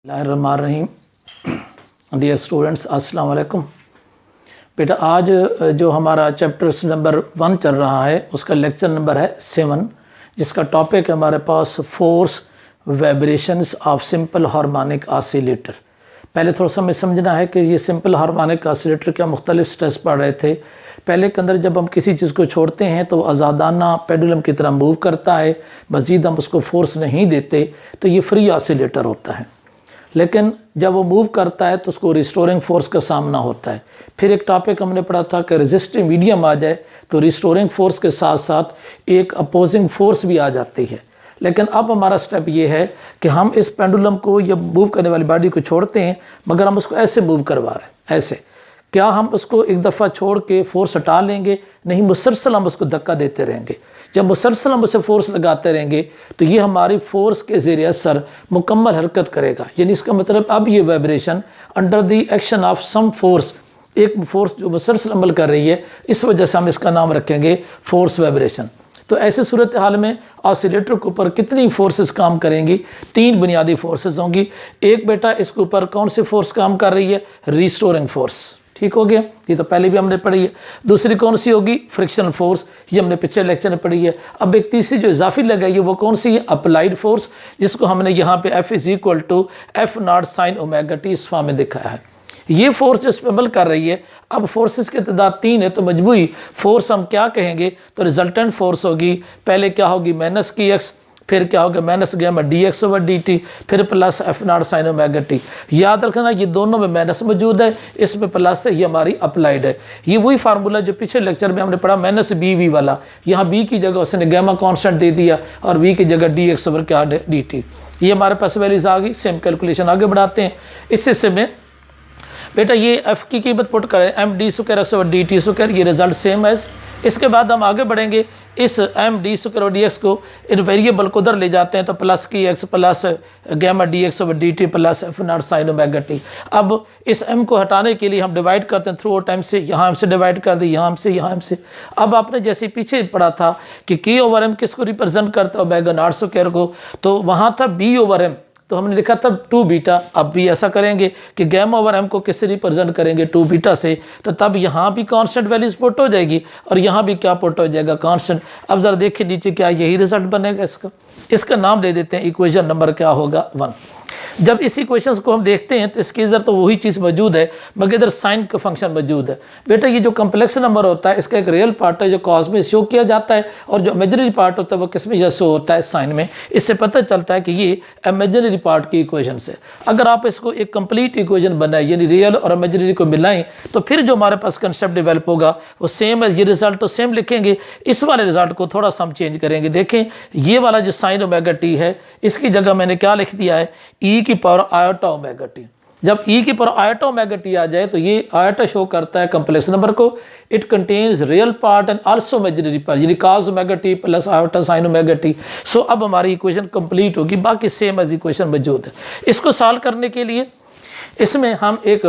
रहीम। Dear students, अस्सलाम वालेकुम। बेटा, आज जो हमारा चैप्टर्स नंबर 1 चल रहा है उसका लेक्चर नंबर है 7, जिसका टॉपिक है हमारे पास force vibrations of simple harmonic oscillator. पहले थोड़ा सा हमें समझना है कि ये सिंपल हार्मोनिक ऑसिलेटर क्या मुख्तलिफ स्ट्रेस पढ़ रहे थे। पहले के अंदर जब हम किसी चीज़ को छोड़ते हैं तो आज़ादाना पेंडुलम की तरह मूव करता है, मज़ीद हम उसको फोर्स नहीं देते तो ये फ्री ऑसिलेटर होता है। लेकिन जब वो मूव करता है तो उसको रिस्टोरिंग फोर्स का सामना होता है। फिर एक टॉपिक हमने पढ़ा था कि रेजिस्टिव मीडियम आ जाए तो रिस्टोरिंग फोर्स के साथ साथ एक अपोजिंग फोर्स भी आ जाती है। लेकिन अब हमारा स्टेप ये है कि हम इस पेंडुलम को या मूव करने वाली बॉडी को छोड़ते हैं, मगर हम उसको ऐसे मूव करवा रहे हैं। ऐसे क्या हम उसको एक दफ़ा छोड़ के फोर्स हटा लेंगे? नहीं, मुसलसल हम उसको धक्का देते रहेंगे। जब मुसलसल हम उसे फोर्स लगाते रहेंगे तो ये हमारी फोर्स के ज़रिए असर मुकम्मल हरकत करेगा। यानी इसका मतलब अब ये vibration under the action of some force, एक फोर्स जो मुसलसल अमल कर रही है, इस वजह से हम इसका नाम रखेंगे फोर्स वाइब्रेशन। तो ऐसे सूरत हाल में ऑसिलेटर के ऊपर कितनी फोर्सेस काम करेंगी? 3 बुनियादी फोर्सेस होंगी। एक बेटा इसके ऊपर कौन सी फोर्स काम कर रही है? Restoring force. ठीक हो गया, ये तो पहले भी हमने पढ़ी है। दूसरी कौन सी होगी? फ्रिक्शन फोर्स, ये हमने पिछले लेक्चर में पढ़ी है। अब एक तीसरी जो इजाफी लगाई है वो कौन सी है? अप्लाइड फोर्स, जिसको हमने यहाँ पे F = F0 sin omega t इस फॉर्म में दिखाया है। ये फोर्स जिस पर अमल कर रही है, अब फोर्सेस की तादाद 3 है तो मजबूरी फोर्स हम क्या कहेंगे? तो रिजल्टेंट फोर्स होगी, पहले क्या होगी? माइनस की एक्स, फिर क्या होगा? माइनस गैमा dx/dt, फिर plus F0 sin omega t। याद रखना ये दोनों में माइनस मौजूद है, इसमें प्लस है, ये हमारी अप्लाइड है। ये वही फार्मूला जो पिछले लेक्चर में हमने पढ़ा -bv वाला। यहाँ b की जगह उसने गैमा कांस्टेंट दे दिया और v की जगह dx/dt। ये हमारे पास वैल्यूज आ गई। सेम कैलकुलेशन आगे बढ़ाते हैं। इस हिस्से में बेटा ये f की कीमत पुट करें md²/dt², ये रिजल्ट सेम है। इसके बाद हम आगे बढ़ेंगे, इस md²/dx को इन वेरिएबल को उधर ले जाते हैं तो प्लस की x plus gamma dx/dt plus F0 sin omega t। अब इस m को हटाने के लिए हम डिवाइड करते हैं थ्रू आउट m से, यहाँ m से डिवाइड कर दी, यहाँ m से, यहाँ m से। अब आपने जैसे पीछे पढ़ा था कि k/m किसको रिप्रेजेंट करता है? ओमेगा0² को। तो वहाँ था b/m, तो हमने लिखा था 2 बीटा। अब भी ऐसा करेंगे कि γ/m को किससे रिप्रेजेंट करेंगे? 2 बीटा से। तो तब यहाँ भी कांस्टेंट वैल्यूज पुट हो जाएगी और यहाँ भी क्या पुट हो जाएगा? कांस्टेंट। अब ज़रा देखिए नीचे क्या यही रिजल्ट बनेगा इसका नाम दे देते हैं, इक्वेशन नंबर क्या होगा? 1। जब इस इक्वेशंस को हम देखते हैं तो इसके इधर तो वही चीज़ मौजूद है, मगर इधर साइन का फंक्शन मौजूद है। बेटा ये जो कम्प्लेक्स नंबर होता है इसका एक रियल पार्ट है जो कॉस में शो किया जाता है, और जो इमेजिनरी पार्ट होता है वो किस में शो होता है? साइन में। इससे पता चलता है कि ये इमेजिनरी पार्ट की इक्वेशन है। अगर आप इसको एक कंप्लीट इक्वेशन बनाए, यानी रियल और इमेजिनरी को मिलाएं, तो फिर जो हमारे पास कंसेप्ट डेवलप होगा वो सेम है। ये रिजल्ट तो सेम लिखेंगे, इस वाले रिजल्ट को थोड़ा सा हम चेंज करेंगे। देखें ये वाला जो साइन ओमेगा टी है, इसकी जगह मैंने क्या लिख दिया है? e⁻∠ जब e⁻∠ आ जाए तो ये आयोटा शो करता है कम्प्लेक्स नंबर को। It contains real part and also imaginary part, यानी cos omega T plus iota sin omega T. So अब हमारी इक्वेशन कंप्लीट होगी, बाकी सेम एज इक्वेशन मौजूद है। इसको सॉल्व करने के लिए इसमें हम एक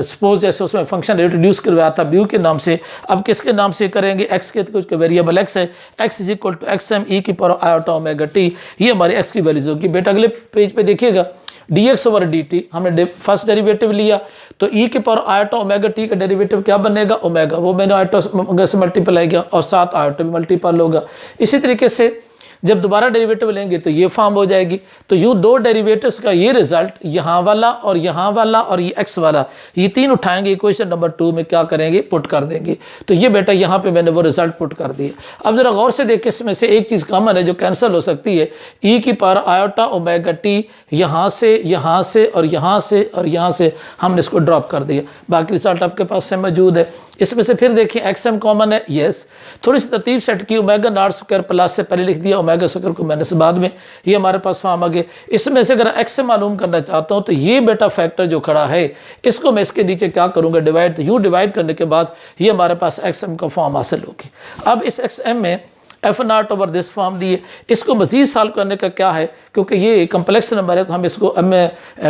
सपोज जैसे उसमें फंक्शन इंट्रोड्यूस करवाया था ब्यू के नाम से। अब किसके नाम से करेंगे? x के, कुछ वेरिएबल x है, x = xm e⁻∠ ये हमारी x की वैल्यूज होगी। बेटा अगले पेज पे देखिएगा, dx/dt हमने फर्स्ट डेरिवेटिव लिया तो e⁻∠ का डेरिवेटिव क्या बनेगा? ओमेगा। वो मैंने आयोटा से मल्टीप्लाई किया और साथ आयोटा भी मल्टीपल होगा। इसी तरीके से जब दोबारा डेरिवेटिव लेंगे तो ये फॉर्म हो जाएगी। तो यूँ 2 डेरिवेटिव्स का ये रिजल्ट, यहाँ वाला और यहाँ वाला और ये x वाला, ये 3 उठाएंगे, इक्वेशन नंबर 2 में क्या करेंगे? पुट कर देंगे। तो ये बेटा यहाँ पे मैंने वो रिजल्ट पुट कर दिया। अब जरा गौर से देखिए, इसमें से एक चीज़ कॉमन है जो कैंसिल हो सकती है, e⁻∠ यहाँ से, यहाँ से और यहाँ से और यहाँ से हमने इसको ड्रॉप कर दिया। बाकी रिजल्ट आपके पास से मौजूद है। इसमें से फिर देखिए xm कॉमन है, यस। थोड़ी सी तरतीब सेट की, ओमेगा0² प्लस से पहले लिख दिया, ओमेगा² को मैंने से बाद में, ये हमारे पास फॉर्म आ गए। इसमें से अगर x से मालूम करना चाहता हूँ तो ये बेटा फैक्टर जो खड़ा है इसको मैं इसके नीचे क्या करूँगा? डिवाइड। तो यूँ डिवाइड करने के बाद ये हमारे पास xm का फॉर्म हासिल होगी। अब इस xm में F not over this form दिए। इसको मजीद सॉल्व करने का क्या है, क्योंकि ये कम्प्लेक्स नंबर है तो हम इसको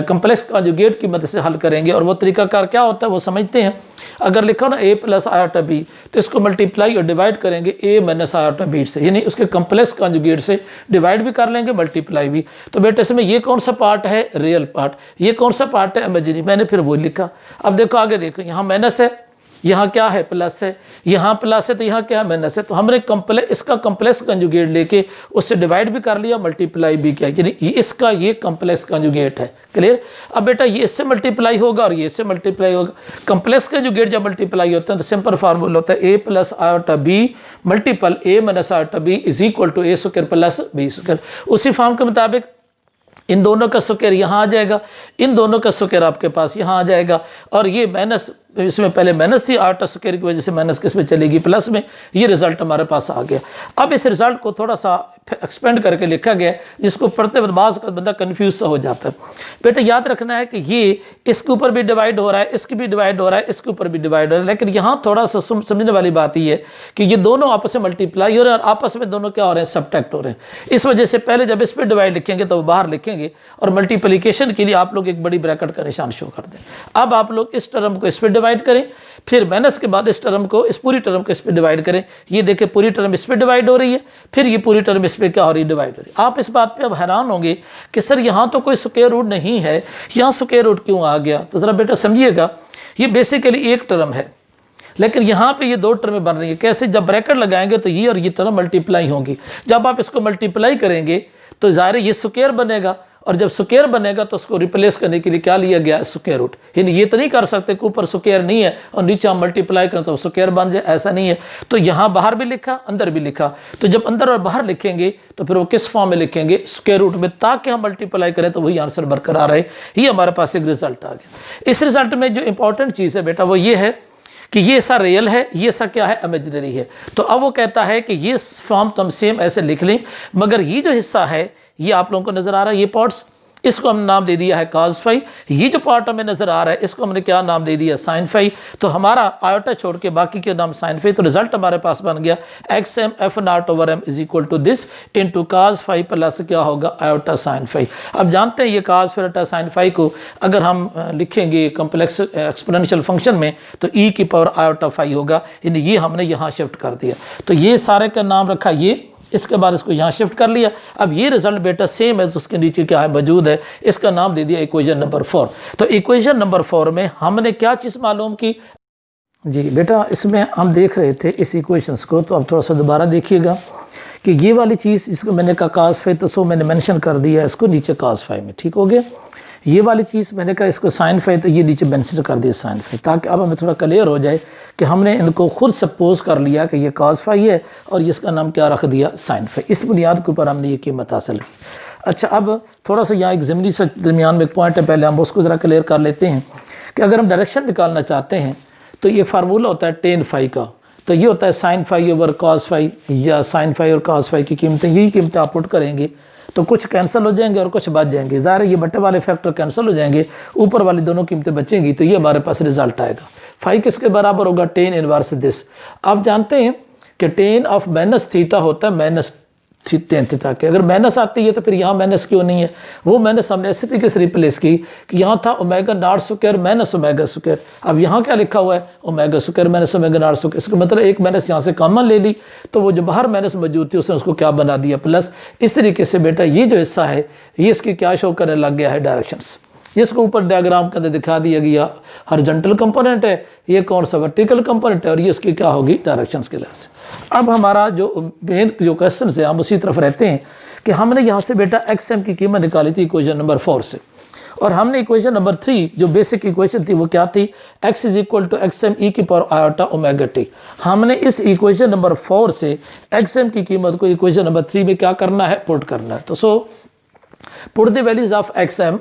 कम्प्लेक्स कॉन्जुगेट की मदद से हल करेंगे। और वो तरीकाकार क्या होता है वो समझते हैं। अगर लिखो ना a प्लस आयोटा b, तो इसको मल्टीप्लाई और डिवाइड करेंगे a माइनस आयोटा b से, यानी उसके कम्प्लेक्स कॉन्जुगेट से डिवाइड भी कर लेंगे, मल्टीप्लाई भी। तो बेटे इसमें ये कौन सा पार्ट है, रियल पार्ट, ये कौन सा पार्ट है, इमेजिनरी। मैंने फिर वो लिखा। अब देखो आगे देखो, यहाँ माइनस है, यहाँ क्या है, प्लस है, यहाँ प्लस है तो यहाँ क्या है, माइनस है। तो हमने इसका कम्प्लेक्स कंजुगेट लेके उससे डिवाइड भी कर लिया, मल्टीप्लाई भी किया, यानी इसका ये कम्प्लेक्स कंजुगेट है। क्लियर। अब बेटा ये इससे मल्टीप्लाई होगा और ये इससे मल्टीप्लाई होगा। कम्प्लेक्स कंजुगेट जब मल्टीप्लाई होता है तो सिंपल फार्मूला होता है a plus iota b multiple a minus iota b is equal to a square plus b square. उसी फॉर्म के मुताबिक इन दोनों का स्क्वायर यहाँ आ जाएगा, इन दोनों का स्क्वायर आपके पास यहाँ आ जाएगा, और ये माइनस, इसमें पहले माइनस थी, आयोटा स्क्वायर की वजह से माइनस किस में चलेगी, प्लस में। ये रिजल्ट हमारे पास आ गया। अब इस रिजल्ट को थोड़ा सा एक्सपेंड करके लिखा गया, जिसको पढ़ते वक्त बाज़ का बंदा कन्फ्यूज सा हो जाता है। बेटा याद रखना है कि ये इसके ऊपर भी डिवाइड हो रहा है, इसकी भी डिवाइड हो रहा है, इसके ऊपर भी डिवाइड हो रहा है, लेकिन यहाँ थोड़ा सा समझने वाली बात ये है कि ये दोनों आपस में मल्टीप्लाई हो रहे हैं और आपस में दोनों क्या हो रहे हैं, सब्ट्रैक्ट हो रहे हैं। इस वजह से पहले जब इस पर डिवाइड लिखेंगे तो बाहर लिखेंगे, और मल्टीप्लिकेशन के लिए आप लोग एक बड़ी ब्रैकेट का निशान शो कर दें। अब आप लोग इस टर्म को इस पर डिवाइड करें, फिर माइनस के बाद इस टर्म को, इस पूरी टर्म को इस पर डिवाइड करें। ये देखिए पूरी टर्म इस पर डिवाइड हो रही है, फिर ये पूरी टर्म इस पर क्या हो रही है, डिवाइड हो रही है। आप इस बात पे अब हैरान होंगे कि सर यहाँ तो कोई स्क्वायर रूट नहीं है, यहाँ स्क्वायर रूट क्यों आ गया। तो ज़रा बेटा समझिएगा, ये बेसिकली एक टर्म है, लेकिन यहाँ पे ये दो टर्में बन रही है। कैसे, जब ब्रैकेट लगाएंगे तो ये और ये टर्म मल्टीप्लाई होंगी। जब आप इसको मल्टीप्लाई करेंगे तो ज़ाहिर ये स्क्वायर बनेगा, और जब स्क्वायर बनेगा तो उसको रिप्लेस करने के लिए क्या लिया गया, स्क्वायर रूट। यानी ये तो नहीं कर सकते कि ऊपर स्क्वायर नहीं है और नीचे हम मल्टीप्लाई करें तो स्क्वायर बन जाए, ऐसा नहीं है। तो यहाँ बाहर भी लिखा, अंदर भी लिखा। तो जब अंदर और बाहर लिखेंगे तो फिर वो किस फॉर्म में लिखेंगे, स्क्वायर रूट में, ताकि हम मल्टीप्लाई करें तो वही आंसर बरकरार रहे। ये हमारे पास एक रिजल्ट आ गया। इस रिजल्ट में जो इंपॉर्टेंट चीज़ है बेटा वो ये है कि ये सा रियल है, ये सा क्या है, इमेजिनरी है। तो अब वो कहता है कि ये फॉर्म तो हम सेम ऐसे लिख लें, मगर ये जो हिस्सा है ये आप लोगों को नज़र आ रहा है, ये पार्ट्स, इसको हम नाम दे दिया है cos फाई। ये जो पार्ट हमें नज़र आ रहा है इसको हमने क्या नाम दे दिया, sin फाई। तो हमारा आयोटा छोड़ के बाकी के नाम sin फाई। तो रिजल्ट हमारे पास बन गया XM F not over M is equal to this into cos phi plus क्या होगा, आयोटा sin फाई। अब जानते हैं ये cos phi iota sin phi को अगर हम लिखेंगे कम्प्लेक्स एक्सपोनेंशियल फंक्शन में तो e की पावर आयोटा फाई होगा, यानी ये हमने यहाँ शिफ्ट कर दिया। तो ये सारे का नाम रखा ये, इसके बाद इसको यहाँ शिफ्ट कर लिया। अब ये रिजल्ट बेटा सेम है, उसके नीचे क्या है मौजूद है, इसका नाम दे दिया इक्वेशन नंबर 4। तो इक्वेशन नंबर 4 में हमने क्या चीज़ मालूम की जी बेटा, इसमें हम देख रहे थे इस इक्वेशंस को, तो अब थोड़ा सा दोबारा देखिएगा कि ये वाली चीज़, इसको मैंने कहा cos फाई, तो सो मैंने मेंशन कर दिया इसको नीचे cos फाई में, ठीक हो गया। ये वाली चीज़ मैंने कहा इसको sin फाई, तो ये नीचे मेंशन कर दिया sin फाई, ताकि अब हमें थोड़ा क्लियर हो जाए कि हमने इनको खुद सपोज कर लिया कि ये cos फाई है और इसका नाम क्या रख दिया, sin फाई। इस बुनियाद के ऊपर हमने ये कीमत हासिल की। अच्छा, अब थोड़ा सा यहाँ एक ज़मीनी से दरमियान में एक पॉइंट है, पहले हम उसको ज़रा क्लियर कर लेते हैं कि अगर हम डायरेक्शन निकालना चाहते हैं तो ये फार्मूला होता है tan फाई का। तो ये होता है sin phi over cos phi, या sin फाई और cos फाई की कीमतें, यही कीमतें आप पुट करेंगे तो कुछ कैंसिल हो जाएंगे और कुछ बच जाएंगे। ज़ाहिर है ये बटे वाले फैक्टर कैंसिल हो जाएंगे, ऊपर वाली दोनों कीमतें बचेंगी, तो ये हमारे पास रिजल्ट आएगा। फाई किसके बराबर होगा, tan इनवर्स दिस। आप जानते हैं कि tan ऑफ माइनस थीटा होता है माइनस tan थीटा के। अगर माइनस आती है तो फिर यहाँ माइनस क्यों नहीं है, वो माइनस हमने इसी तरीके से रिप्लेस की कि यहाँ था omega not square minus omega square. अब यहाँ क्या लिखा हुआ है, omega square minus omega not square. इसका मतलब एक माइनस यहाँ से कॉमन ले ली, तो वो जो बाहर माइनस मौजूद थी उसने उसको क्या बना दिया, प्लस। इस तरीके से बेटा ये जो हिस्सा है ये इसकी क्या शो करने लग गया है, डायरेक्शंस, जिसको ऊपर डायग्राम के अंदर दिखा दिया गया हॉरिजॉन्टल कंपोनेंट है, ये कौन सा वर्टिकल कंपोनेंट है, और ये इसकी क्या होगी, डायरेक्शंस के लिहाज से। अब हमारा जो मेन जो क्वेश्चन है हम उसी तरफ रहते हैं कि हमने यहाँ से बेटा XM की कीमत निकाली थी इक्वेशन नंबर 4 से, और हमने इक्वेशन नंबर 3 जो बेसिक इक्वेशन थी वो क्या थी, x is equal to XM e की पावर आयोटा ओमेगा टी। हमने इस इक्वेशन नंबर 4 से XM की कीमत को इक्वेशन नंबर 3 में क्या करना है, पुट करना है। तो so put the values of XM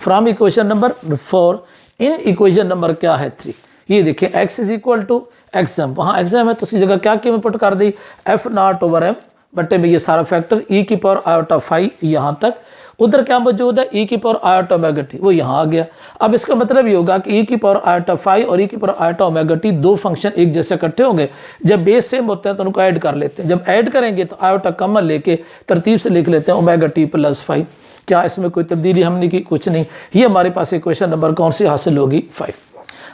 from equation number 4 in equation number क्या है 3। ये देखिए x is equal to XM, वहाँ XM है तो उसकी जगह क्या कीमत पुट कर दी, F नॉट ओवर M बट्टे में ये सारा फैक्टर e की पावर आयोटा फाई यहाँ तक, उधर क्या मौजूद है e की पावर आयोटा ओमेगा टी, वो यहाँ आ गया। अब इसका मतलब ये होगा कि e की पावर आयोटा फाई और e की पावर आयोटा ओमेगा टी दो फंक्शन एक जैसे इकट्ठे होंगे। जब बेस सेम होते हैं तो उनको ऐड कर लेते हैं, जब ऐड करेंगे तो आयोटा कॉमन लेके तरतीब से लिख लेते हैं ओमेगा टी प्लस फाई। क्या इसमें कोई तब्दीली हमने की? कुछ नहीं। ये हमारे पास इक्वेशन नंबर कौन सी हासिल होगी? 5।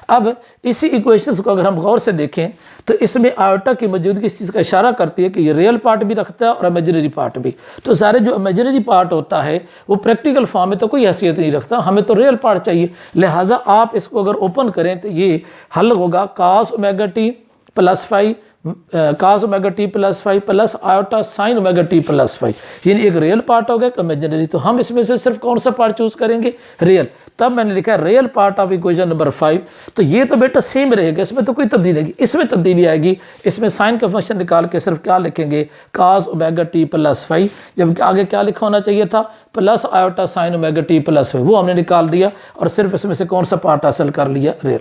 अब इसी इक्वेशंस को अगर हम गौर से देखें तो इसमें आयोटा की मौजूदगी इस चीज़ का इशारा करती है कि ये रियल पार्ट भी रखता है और इमेजिनरी पार्ट भी। तो सारे जो इमेजिनरी पार्ट होता है वो प्रैक्टिकल फॉर्म में तो कोई हैसियत नहीं रखता, हमें तो रियल पार्ट चाहिए। लिहाजा आप इसको अगर ओपन करें तो ये हल होगा cos omega T plus phi, cos omega T plus phi plus iota sine omega T plus phi, यानी एक रियल पार्ट हो गया इमेजिनरी। तो हम इसमें से सिर्फ कौन सा पार्ट चूज करेंगे? रियल। तब मैंने लिखा real part of equation number 5। तो ये तो बेटा सेम रहेगा, इसमें तो कोई तब्दीली आएगी। इसमें तब्दीली आएगी, इसमें साइन का फंक्शन निकाल के सिर्फ क्या लिखेंगे? cos omega T plus phi, जबकि आगे क्या लिखा होना चाहिए था? Plus iota sine omega T plus phi, वो हमने निकाल दिया और सिर्फ इसमें से कौन सा पार्ट हासिल कर लिया? रियल।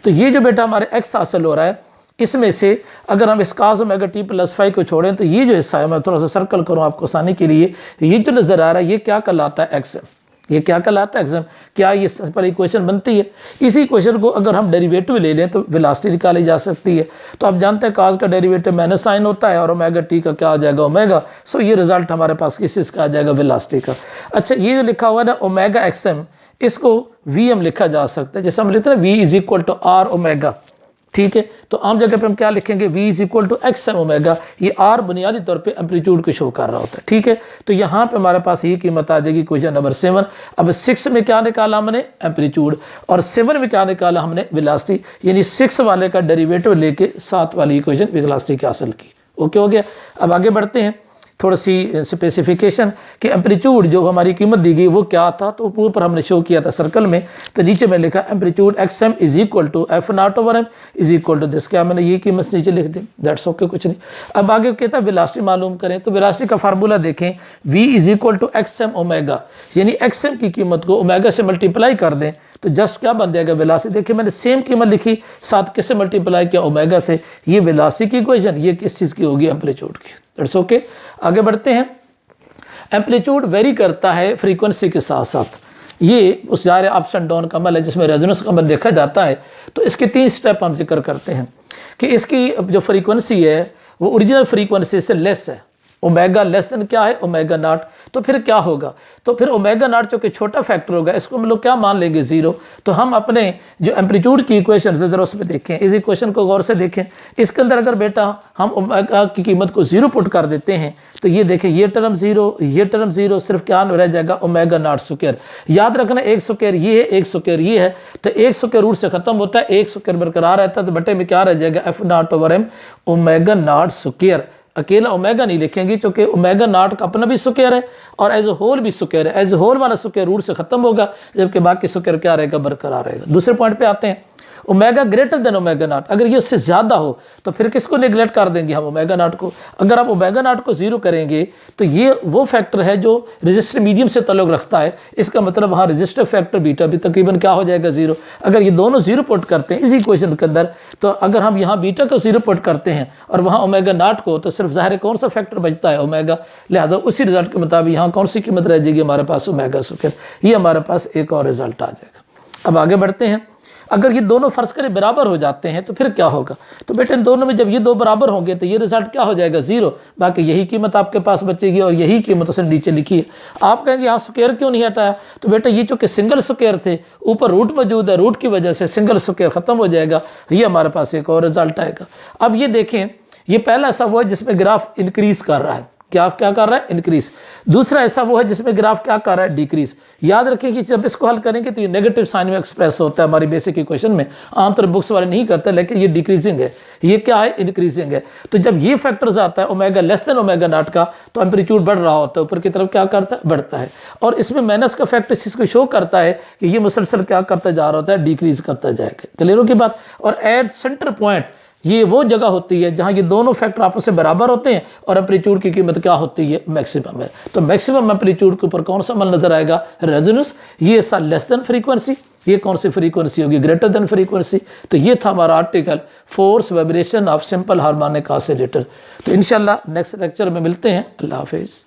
तो ये जो बेटा हमारे एक्स हासिल हो रहा है, इसमें से अगर हम इस cos omega T plus phi को छोड़ें तो ये जो हिस्सा है, मैं थोड़ा सा सर्कल करूँ आपको आसानी के लिए, ये जो नज़र आ रहा है ये क्या कहलाता है? एक्सएम। ये क्या कहलाता है? एक्सएम। क्या ये सिंपल इक्वेशन बनती है? इसी इक्वेशन को अगर हम डेरिवेटिव ले लें तो वेलोसिटी निकाली जा सकती है। तो आप जानते हैं cos का डेरिवेटिव माइनस साइन होता है और ओमेगा टी का क्या आ जाएगा? ओमेगा। सो ये रिजल्ट हमारे पास किस चीज़ का आ जाएगा? वेलोसिटी का। अच्छा, ये जो लिखा हुआ है ना ओमेगा एक्सएम, इसको वी लिखा जा सकता है, जैसे हम लिखते हैं v is equal to r omega. ठीक है, तो आम जगह पे हम क्या लिखेंगे? v is equal to x M omega. ये r बुनियादी तौर पे एम्पलीट्यूड को शो कर रहा होता है। ठीक है, तो यहाँ पे हमारे पास ये कीमत आ जाएगी क्वेश्चन नंबर 7। अब 6 में क्या निकाला हमने? एम्पलीट्यूड, और 7 में क्या निकाला हमने? वेलोसिटी, यानी 6 वाले का डेरिवेटिव लेके 7 वाली इक्वेशन वेलोसिटी की हासिल की। ओके हो गया। अब आगे बढ़ते हैं, थोड़ी सी स्पेसिफिकेशन कि एम्पलीट्यूड जो हमारी कीमत दी गई वो क्या था। तो ऊपर हमने शो किया था सर्कल में, तो नीचे में लिखा amplitude X M is equal to F not over M is equal to this. क्या मैंने ये कीमत नीचे लिख दी? दैट्स ओके, कुछ नहीं। अब आगे कहता है वेलोसिटी मालूम करें, तो वेलोसिटी का फार्मूला देखें, v is equal to x M omega, यानी एक्स एम की कीमत को ओमेगा से मल्टीप्लाई कर दें तो जस्ट क्या बन जाएगा? वेलोसिटी। देखिए मैंने सेम कीमत लिखी, साथ किससे मल्टीप्लाई किया? ओमेगा से। ये वेलोसिटी की इक्वेशन, ये किस चीज़ की होगी? एम्पलीट्यूड की। That's okay. आगे बढ़ते हैं। एम्पलीट्यूड वेरी करता है फ्रीक्वेंसी के साथ साथ। ये उस ज़ाहिर अप्स एंड डाउन का अमल है जिसमें रेजोनेंस का अमल देखा जाता है। तो इसके 3 स्टेप हम जिक्र करते हैं कि इसकी जो फ्रीक्वेंसी है वो ओरिजिनल फ्रीक्वेंसी से लेस है। ओमेगा लेस देन क्या है? Omega naught. तो फिर क्या होगा? तो फिर ओमेगा नॉट जो कि छोटा फैक्टर होगा, इसको हम लोग क्या मान लेंगे? 0। तो हम अपने जो एम्पलीट्यूड की इक्वेशन ज़रा उसमें देखें, इस इक्वेशन को गौर से देखें। इसके अंदर अगर बेटा हम ओमेगा की कीमत को 0 पुट कर देते हैं तो ये देखें, ये टर्म 0, ये टर्म 0, सिर्फ क्या रह जाएगा? Omega not square. याद रखना 1 स्क्वायर ये है, 1 स्क्वायर ये है, तो 1 स्क्वायर रूट से खत्म होता है, 1 स्क्वायर बरकरार रहता है, तो बटे में क्या रह जाएगा? F not over M omega not square. अकेला ओमेगा नहीं लिखेंगे क्योंकि ओमेगा नॉट का अपना भी स्क्वायर है और एज ए होल भी स्क्वायर है। एज ए होल वाला स्क्वायर रूट से खत्म होगा, जबकि बाकी स्क्वायर क्या रहेगा? बरकरार रहेगा। दूसरे पॉइंट पे आते हैं, omega greater than omega naught. अगर ये उससे ज़्यादा हो तो फिर किसको नेगलेक्ट कर देंगे हम? ओमेगा नॉट को। अगर आप ओमेगा नॉट को 0 करेंगे तो ये वो फैक्टर है जो रजिस्टर मीडियम से ताल्लुक़ रखता है। इसका मतलब वहाँ रजिस्टर फैक्टर बीटा भी तकरीबन क्या हो जाएगा? 0। अगर ये दोनों 0 पुट करते हैं इस इक्वेशन के अंदर, तो अगर हम यहाँ बीटा को 0 पुट करते हैं और वहाँ ओमेगा नॉट को, तो सिर्फ ज़ाहिर कौन सा फैक्टर बचता है? ओमेगा। लिहाजा उसी रिजल्ट के मुताबिक यहाँ कौन सी कीमत रह जाएगी हमारे पास? Omega square. ये हमारे पास एक और रिजल्ट आ जाएगा। अब आगे बढ़ते हैं। अगर ये दोनों फर्ज करें बराबर हो जाते हैं तो फिर क्या होगा? तो बेटे इन दोनों में जब ये 2 बराबर होंगे तो ये रिजल्ट क्या हो जाएगा? 0। बाकी यही कीमत आपके पास बचेगी और यही कीमत उसने नीचे लिखी है। आप कहेंगे यहाँ स्क्वायर क्यों नहीं हटाया? तो बेटा ये चूँकि सिंगल स्क्वायर थे, ऊपर रूट मौजूद है, रूट की वजह से सिंगल स्क्वायर खत्म हो जाएगा। ये हमारे पास एक और रिजल्ट आएगा। अब ये देखें, ये पहला ऐसा वो है जिसमें ग्राफ इंक्रीज कर रहा है। ग्राफ क्या कर रहा है? इंक्रीज। दूसरा ऐसा वो है जिसमें ग्राफ क्या कर रहा है? डिक्रीज। याद रखें कि जब इसको हल करेंगे तो ये नेगेटिव साइन में एक्सप्रेस होता है हमारी बेसिक इक्वेशन में। आमतौर बुक्स वाले नहीं करते, लेकिन ये डिक्रीजिंग है। ये क्या है? इंक्रीजिंग है। तो जब ये फैक्टर्स आता है omega less than omega naught का, तो एम्पलीट्यूड बढ़ रहा होता है, ऊपर की तरफ क्या करता है? बढ़ता है। और इसमें माइनस का फैक्टर इसको शो करता है कि ये मुसलसल क्या करता जा रहा होता है? डिक्रीज करता जाएगा। क्लियर हो की बात? और एट सेंटर पॉइंट ये वो जगह होती है जहां ये दोनों फैक्टर आपस में बराबर होते हैं और एम्पलीट्यूड की कीमत क्या होती है? मैक्सिमम है। तो मैक्सिमम एम्पलीट्यूड के ऊपर कौन सा अमल नजर आएगा? रेजोनेंस। ये सा लेस देन फ्रीक्वेंसी। ये कौन सी फ्रीक्वेंसी होगी, ग्रेटर देन फ्रीक्वेंसी। तो ये था हमारा article force vibration of simple harmonic oscillator. तो इंशाल्लाह नेक्स्ट लेक्चर में मिलते हैं। अल्लाह हाफिज़।